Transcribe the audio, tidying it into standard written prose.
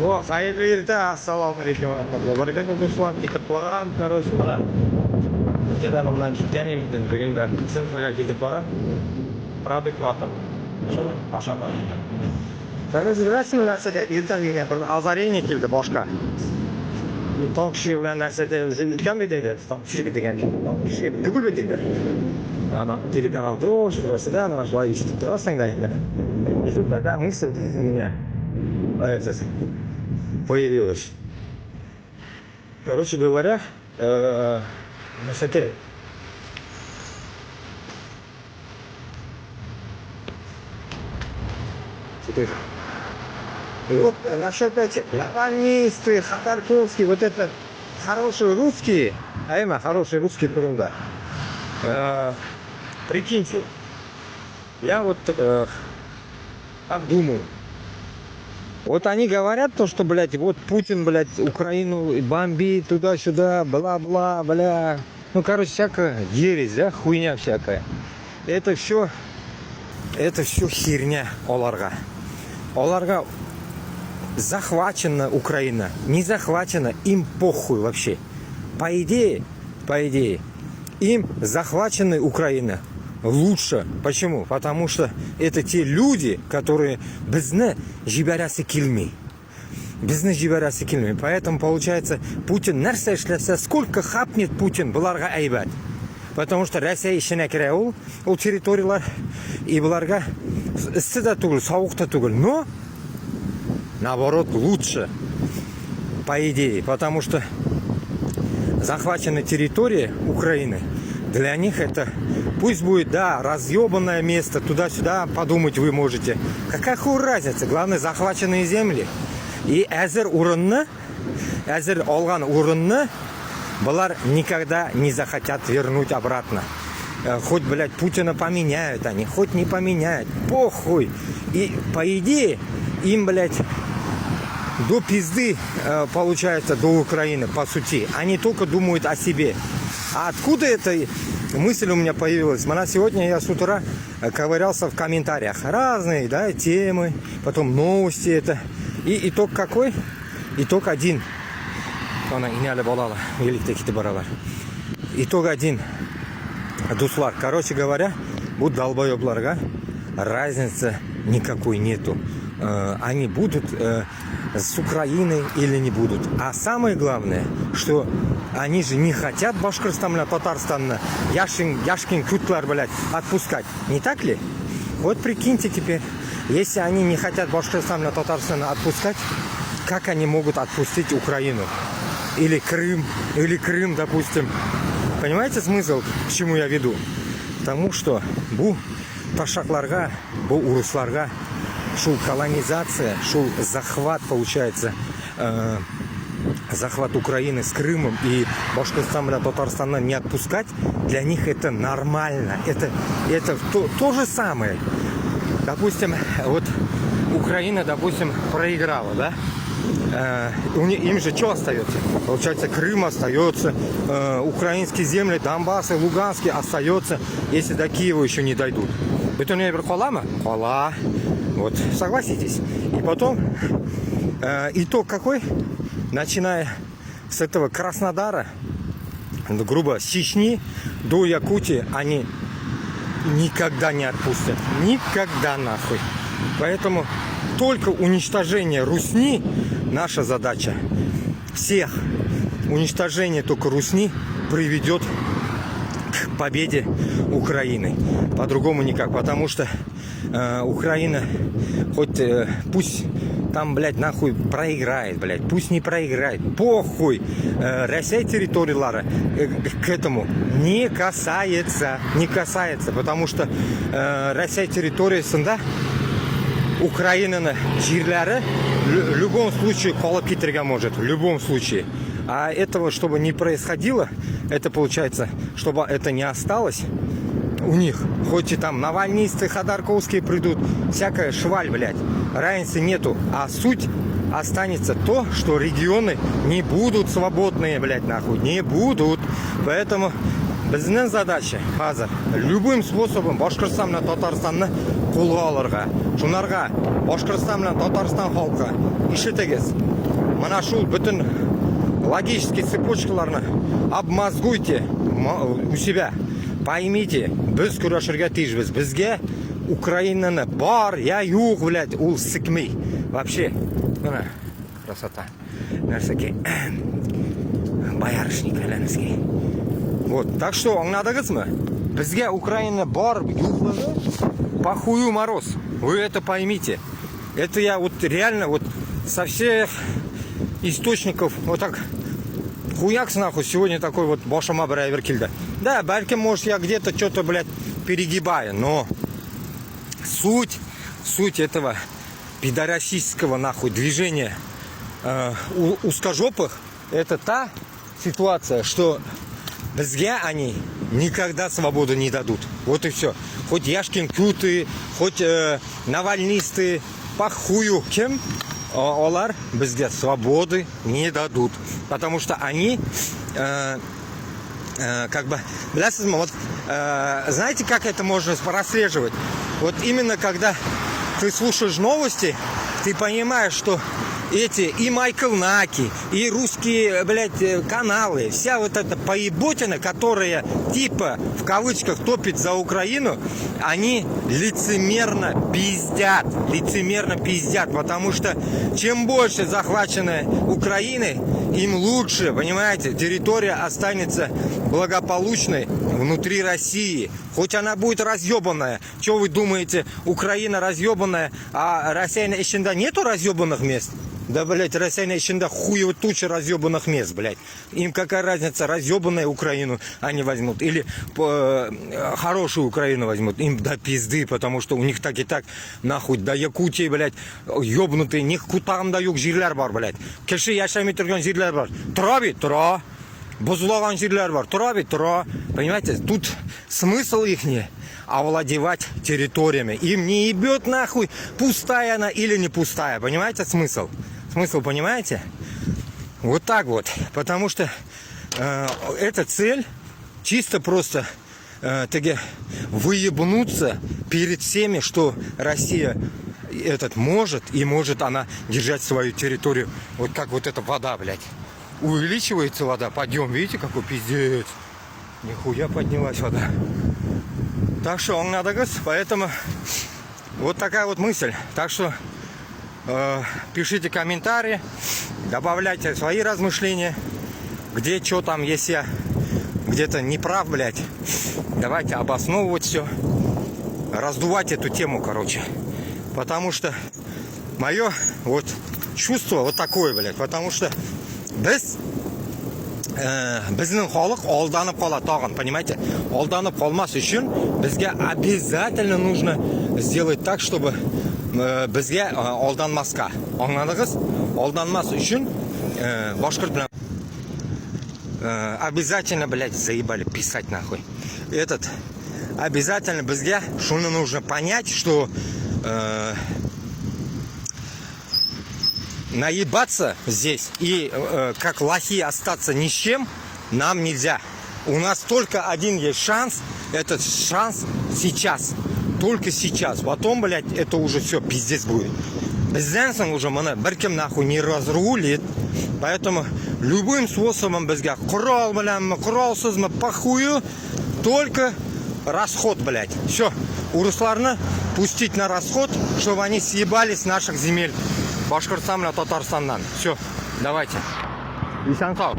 О, қайырлы ерте, ассалаумағалейкум баракатух. Руслан кетіп қалған, короче, мына мындан жәнемізден бүгін центрға кетіп барам. Продукт алып. Ақша бар. Короче, расымен нәрседе ертеңгіге бір озарение келді башқа. Тоқ ішілген нәрседе үзілген бе дейді, тоқ ішілген деген. Тоқ ішілген түгіл бе дейді. Ана телеканал дұрыс, жүресіде, ана жылай үштіп тұрасың да енді. Жүрді, мысл дейсің. Появилась. Короче говоря, смотри. Вот насчет этих лаванисты, хатарковские, вот это хорошие русские, а именно хорошие русские труда. Прикиньте, я вот так думаю. Вот они говорят то, что, блядь, вот Путин, блядь, Украину бомбит туда-сюда, бла-бла, бля. Ну, короче, всякая ересь, да, хуйня всякая. Это все херня оларга. Оларга захвачена Украина, не захвачена, им похуй вообще. По идее, им захвачена Украина лучше. Почему? Потому что это те люди, которые безне жибарясы килми. Поэтому получается, Путин нәрсе эшлесе, сколько хапнет Путин, бұларға айбат. Потому что Россия ішіне кіре ол территориялар, и бұларға істі да түгіл, сауық та түгіл. Но, наоборот, лучше, по идее. Потому что захваченная территория Украины, для них это пусть будет, да, разъебанное место, туда-сюда подумать вы можете. Какая хуй разница? Главное, захваченные земли. И әзір алған урынны, бұлар никогда не захотят вернуть обратно. Хоть, блядь, Путина поменяют они, хоть не поменяют. Похуй. И, по идее, им, блядь, до пизды, получается, до Украины, по сути. Они только думают о себе. А откуда эта мысль у меня появилась? Сегодня я с утра ковырялся в комментариях. Разные, да, темы, потом новости это. И итог какой? Итог один. Итог один. Дуслар. Короче говоря, будут долбоебларга. Разницы никакой нету. Они будут с Украиной или не будут. А самое главное, что они же не хотят Башкортостана, Татарстана, Яшкин, Кютлар, блядь, отпускать. Не так ли? Вот прикиньте теперь, если они не хотят Башкортостана, Татарстана отпускать, как они могут отпустить Украину? Или Крым, допустим. Понимаете смысл, к чему я веду? Потому что бу ташакларга, бу урусларга, шул колонизация, шул захват, получается, захват Украины с Крымом и Башкортостана, Татарстана не отпускать, для них это нормально. Это то же самое. Допустим, вот Украина, допустим, проиграла, да? Им же что остается? Получается, Крым остается, украинские земли, Донбасс и Луганский остается, если до Киева еще не дойдут. Это не Хола? Вот, согласитесь. И потом, итог какой? Начиная с этого Краснодара, грубо, с Чечни до Якутии, они никогда не отпустят. Никогда нахуй. Поэтому только уничтожение Русни наша задача. Всех. Уничтожение только Русни приведет к победе Украины. По-другому никак. Потому что Украина, хоть пусть там, блядь, нахуй проиграет, блядь, пусть не проиграет, похуй. Россия территориялары к этому не касается, потому что Россия территориясында Украина жерлері в любом случае қалып кетерге может, в любом случае. А этого, чтобы не происходило, это получается, чтобы это не осталось у них, хоть и там навальнисты, ходорковские придут, всякая шваль, блядь, разницы нету. А суть останется то, что регионы не будут свободные, блядь, нахуй, не будут. Поэтому Біздің задача қазір любым способом Башқұртстанны, Татарстанны қолға алырға, шунарға Башқұртстан белән Татарстан халқы ишетегез. Мына шул бүтін логические цепочкаларны обмозгуйте у себя. Поймите, біз көрәшергә тиешбез. Безгә Украинаны бар, я юк, блядь, ул сикмей. Вообще, мына красота. Нәрсәкәй. Боярышник әйләнескәй. Вот, так что, аңладыгызмы? Безгә Украина бар, юклыгы, похую мороз. Вы это поймите. Это я вот реально вот со всех источников вот так хуякс нахуй сегодня такой вот башыма бір әйбер келді. Да, бәлкім, может, я где-то что-то, блядь, перегибаю, но суть этого пидорасистского нахуй движения узкожопых, это та ситуация, что безге они никогда свободу не дадут. Вот и все. Хоть Яшкин Кюты, хоть навальнисты, похую кем, олар безге свободы не дадут. Потому что они как бы, вот, знаете, как это можно прослеживать? Вот именно когда ты слушаешь новости, ты понимаешь, что эти и Майкл Наки, и русские, блядь, каналы, вся вот эта поеботина, которая типа в кавычках топит за Украину, они лицемерно пиздят, потому что чем больше захваченной Украины, им лучше, понимаете, территория останется благополучной внутри России. Хоть она будет разъебанная. Что вы думаете, Украина разъебанная, а Россия еще нету разъебанных мест? Да, блядь, Россия еще хуево туча разъебанных мест, блядь. Им какая разница, разъебанную Украину они возьмут или хорошую Украину возьмут. Им до пизды, потому что у них так и так, нахуй, до Якутии, блядь, ёбнутые, них кутагында юк жерлер бар, блядь. Кеше яшамай турган жерлер бар. Тура бит, тура. Бузулаган жерлер бар. Тура бит, тура. Понимаете, тут смысл ихний овладевать территориями. Им не ебет нахуй, пустая она или не пустая. Понимаете смысл? Смысл, понимаете? Вот так вот. Потому что эта цель чисто просто выебнуться перед всеми, что Россия может, и может она держать свою территорию. Вот как вот эта вода, блядь. Увеличивается вода, подъем, видите, какой пиздец. Нихуя поднялась вода. Так что он надо газ, поэтому вот такая вот мысль. Так что пишите комментарии, добавляйте свои размышления, где что там, если я где-то не прав, блядь. Давайте обосновывать все, раздувать эту тему, короче. Потому что мое вот чувство вот такое, блядь. Потому что біздің халық алданып қалады тағын, понимаете? Алданып қалмас үшін бізге обязательно нужно сделать так, чтобы бізге алданмасқа. Аңладыңыз? Алданмас үшін башқұрт білән обязательно, блядь, заебали писать нахуй. Обязательно бізге шуны нужно понять, что наебаться здесь и как лохи остаться ни с чем нам нельзя. У нас только один есть шанс. Этот шанс сейчас. Только сейчас. Потом, блядь, это уже все пиздец будет. Бізден уже мына біркім нахуй не разрулит. Поэтому любым способом бізге құрал, блядь, құралсызмы, похую. Только расход, блядь. Все. Урысларны пустить на расход, чтобы они съебались с наших земель. Башқұртстан, Татарстаннан. Все, давайте. Ишан сау.